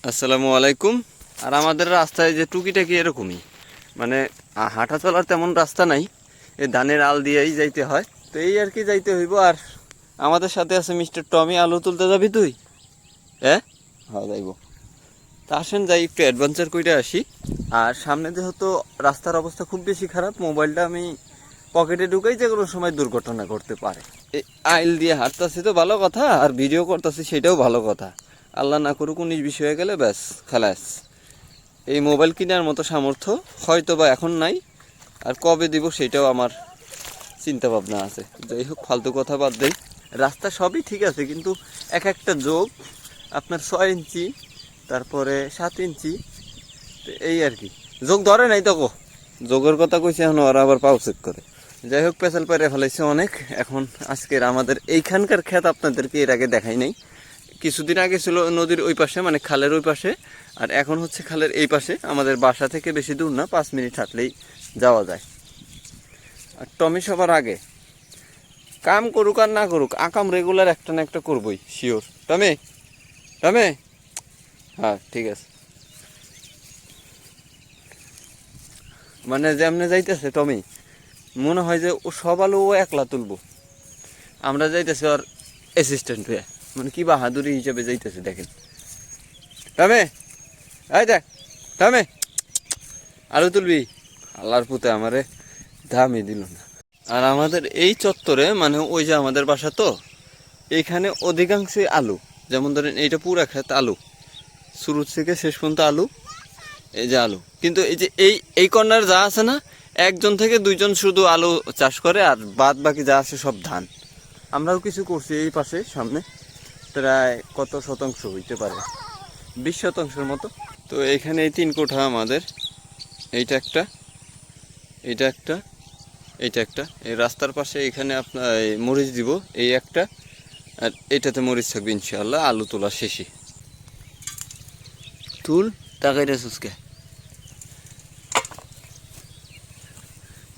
আসসালামু আলাইকুম। আর আমাদের রাস্তায় যে টুকিটাকি এরকমই, মানে হাঁটা চলার তেমন রাস্তা নাই, এই ধানের আল দিয়েই যাইতে হয়। তো এই আর কি যাইতে হইব। আর আমাদের সাথে আছে মিস্টার টমি। আলু তুলতে যাবি তুই? হ্যাঁ হ্যাঁ, যাইব। তা আসেন যাই একটু অ্যাডভেঞ্চার করে আসি। আর সামনে যেহেতু রাস্তার অবস্থা খুব বেশি খারাপ, মোবাইলটা আমি পকেটে ঢুকাই, যে কোনো সময় দুর্ঘটনা করতে পারে। এই আইল দিয়ে হাঁটতেছি তো ভালো কথা, আর ভিডিও করতেছি সেটাও ভালো কথা। আল্লাহ না করুক 19-20 হয়ে গেলে ব্যাস খালাস। এই মোবাইল কেনার মতো সামর্থ্য হয়তো বা এখন নাই, আর কবে দিব সেটাও আমার চিন্তা ভাবনা আছে। যাই হোক, ফালতু কথা বাদ দেই। রাস্তা সবই ঠিক আছে, কিন্তু এক একটা যোগ আপনার 6 ইঞ্চি, তারপরে 7 ইঞ্চি, এই আর কি। যোগ ধরে নাই তো, যোগের কথা কইছে এখন ওরা আবার পাও চেক করে। যাই হোক, পেছাল পাইরে ফেলাইছে অনেক। এখন আজকের আমাদের এইখানকার ক্ষেত আপনাদেরকে এর আগে দেখাই নাই। কিছুদিন আগে ছিল নদীর ওই পাশে, মানে খালের ওই পাশে, আর এখন হচ্ছে খালের এই পাশে। আমাদের বাসা থেকে বেশি দূর না, 5 মিনিট হাঁটলেই যাওয়া যায়। আর টমি সবার আগে কাম করুক আর না করুক, আকাম রেগুলার একটা না একটা করবই শিওর। টমি, টমি, হ্যাঁ ঠিক আছে। মানে যেমনে যাইতেছে টমি, মনে হয় যে ও সব আলু ও একলা তুলবো, আমরা যাইতেছি ওর অ্যাসিস্ট্যান্ট হয়ে। মানে কি বাহাদুরি হিসেবে যাইতেছে দেখেন। টমি, এই দেখ টমি, আলু তুলবি? আল্লাহর পুতে আমারে দামই দিল না। আর আমাদের এই চত্বরে, মানে ওই যে আমাদের বাসা, তো এইখানে অধিকাংশই আলু। যেমন ধরেন এইটা পুরা ক্ষেত আলু, শুরু থেকে শেষ পর্যন্ত আলু। এই যে আলু, কিন্তু এই যে এই কর্নার যা আছে না, 1 থেকে 2 শুধু আলু চাষ করে, আর বাদ বাকি যা আছে সব ধান। আমরাও কিছু করছি এই পাশে সামনে, প্রায় কত শতাংশ হইতে পারে, 20 শতাংশের মতো। তো এইখানে এই 3 কোঠা আমাদের। এইটা একটা, এইটা একটা, এইটা একটা। এই রাস্তার পাশে এখানে আপনার মরিচ দিব, এই একটা, আর এইটাতে মরিচ থাকবে ইনশাআল্লাহ। আলু তোলা শেষে তুল টাকাইটা সুসকে।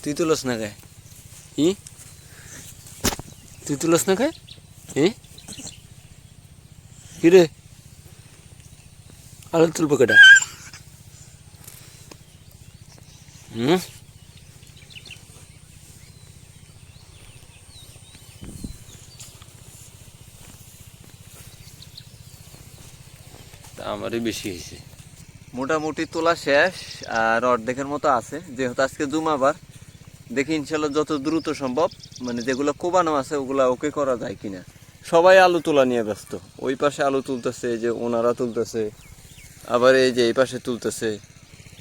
তুই তুলস না গায়ে? ই তুই তুলস না গায়ে? কিরে আলু তুলবো কেটা? হুম, তা আমারই বেশি হয়েছে। মোটামুটি তোলা শেষ, আর অর্ধেকের মতো আছে। যেহেতু আজকে জুমাবার, দেখি ইনশাল্লাহ যত দ্রুত সম্ভব, মানে যেগুলো কোবানো আছে ওগুলা ওকে করা যায় কিনা। সবাই আলু তোলা নিয়ে ব্যস্ত। ওই পাশে আলু তুলতেছে, এই যে ওনারা তুলতেছে, আবার এই যে এই পাশে তুলতেছে।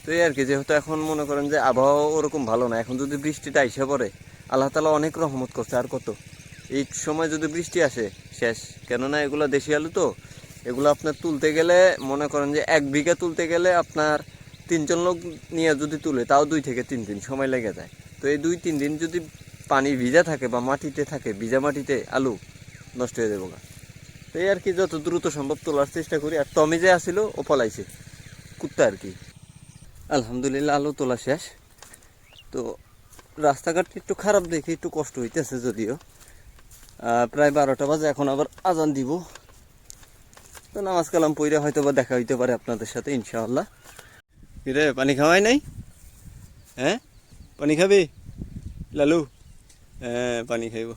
তো এই আর কি, যেহেতু এখন মনে করেন যে আবহাওয়া ওরকম ভালো না, এখন যদি বৃষ্টিটা আইসা পড়ে, আল্লাহ তালা অনেক রহমত করছে। আর কত, এই সময় যদি বৃষ্টি আসে শেষ। কেননা এগুলো দেশি আলু, তো এগুলো আপনার তুলতে গেলে মনে করেন যে 1 বিঘা তুলতে গেলে আপনার 3 জন লোক নিয়ে যদি তুলে, তাও 2 থেকে 3 দিন সময় লেগে যায়। তো এই 2-3 দিন যদি পানি ভিজা থাকে বা মাটিতে থাকে, ভিজা মাটিতে আলু নষ্ট হয়ে যাবো। তো এই আর কি, যত দ্রুত সম্ভব তোলার চেষ্টা করি। আর টমি যে আসিল ও পলাইছে, কুত্তা আর কি। আলহামদুলিল্লাহ আলু তোলা শেষ। তো রাস্তাঘাট একটু খারাপ দেখে একটু কষ্ট হইতেছে যদিও। প্রায় 12টা বাজে, এখন আবার আজান দিব। তো নামাজ কালাম পইরা হয়তো বা দেখা হইতে পারে আপনাদের সাথে ইনশাআল্লাহ। কিরে পানি খাওয়াই নাই? হ্যাঁ, পানি খাবি লালু? হ্যাঁ পানি খাইব,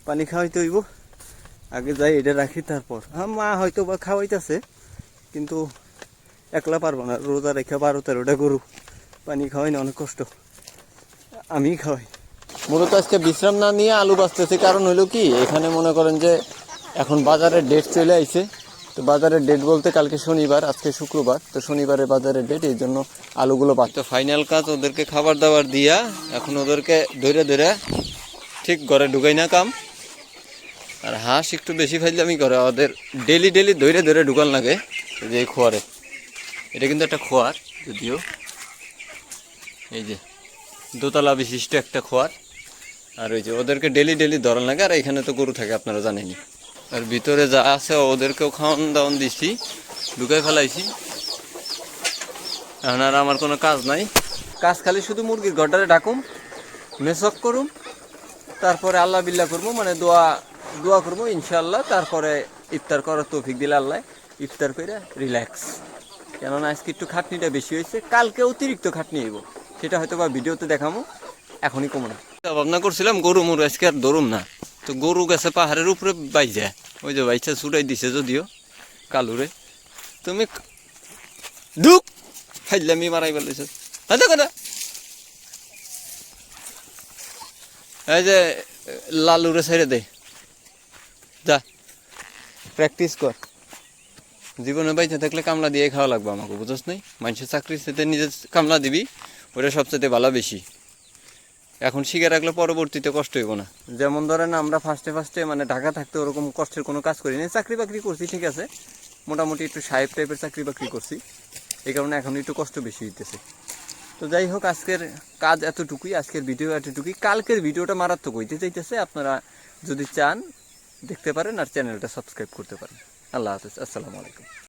পানি খাওয়াইতে হইব। আগে যাই এটা রাখি, তারপর হ্যাঁ মা হয়তো বা খাওয়াইতেছে, কিন্তু একলা পারবো না। রোজা রেখে 12-13টা গরু পানি খাওয়াই না, অনেক কষ্ট। আমি খাওয়াই। মূলত আজকে বিশ্রাম না নিয়ে আলু বাঁচতেছে, কারণ হইলো কি, এখানে মনে করেন যে এখন বাজারের ডেট চলে আইছে। তো বাজারের ডেট বলতে কালকে শনিবার, আজকে শুক্রবার, তো শনিবারে বাজারের ডেট, এই জন্য আলুগুলো বাঁচতে। ফাইনাল কাজ ওদেরকে খাবার দাবার দিয়া, এখন ওদেরকে ধরে ধরে ঠিক ঘরে ঢুকাই না কাম। আর হাঁস একটু বেশি ফাইজলামি করে, ওদের ডেলি ডেলি ধরে ধরে ঢুকান লাগে। যে এই খোয়ারে, এটা কিন্তু একটা খোয়ার, যদিও এই যে দোতলা বিশিষ্ট একটা খোয়ার। আর ওই যে ওদেরকে ডেলি ডেলি ধরান লাগে। আর এখানে তো গরু থাকে আপনারা জানেনই। আর ভিতরে যা আছে ওদেরকেও খাওয়ান দাওয়ান দিছি, ঢুকাই ফেলাইছি। এখন আর আমার কোনো কাজ নাই, কাজ খালি শুধু মুরগির ঘরটারে ডাকুম, মেসক করুম, তারপরে আল্লাহ বিল্লাহ করবো, মানে দোয়া করবো ইনশাল্লাহ। তারপরে ইফতার করার তৌফিক দিলে আল্লাহ, ইফতার করে রিল্যাক্স। কেননা আজকে একটু খাটনিটা বেশি হয়েছে, কালকে অতিরিক্ত খাটনি হইব, সেটা হয়তো বা ভিডিওতে দেখাবো, এখনই কমো না। ভাবনা করছিলাম গরু মরু আজকে আর ধরুম না, তো গরু গেছে পাহাড়ের উপরে বাইজা, ওই যে বাইচা ছুটাই দিছে যদিও কালুরে। তুমি দুঃখ ফাইলামি মারাই বলেছ, হয়তো কথা এই যে লালুরে ছেড়ে দে, যা প্র্যাকটিস কর। জীবনে বাইচে থাকলে কামলা দিয়ে খাওয়া লাগবে আমাকে, বুঝছ নাই? মানুষের চাকরির সাথে নিজের কামলা দিবি, ওটা সবচেয়ে ভালো বেশি। এখন শিখে রাখলে পরবর্তীতে কষ্ট হইব না। যেমন ধরেন আমরা ফার্স্টে মানে ঢাকা থাকতে ওরকম কষ্টের কোনো কাজ করি না, চাকরি বাকরি করছি ঠিক আছে, মোটামুটি একটু সাহেব টাইপের চাকরি বাকরি করছি, এই কারণে এখন একটু কষ্ট বেশি হইতেছে। তো যাই হোক, আজকের কাজ এতটুকুই, আজকের ভিডিও এতটুকুই। কালকের ভিডিওটা মারাত্মক হইতে চাইতেছে, আপনারা যদি চান দেখতে পারেন আর চ্যানেলটা সাবস্ক্রাইব করতে পারেন। আল্লাহ হাফেজ, আসসালামু আলাইকুম।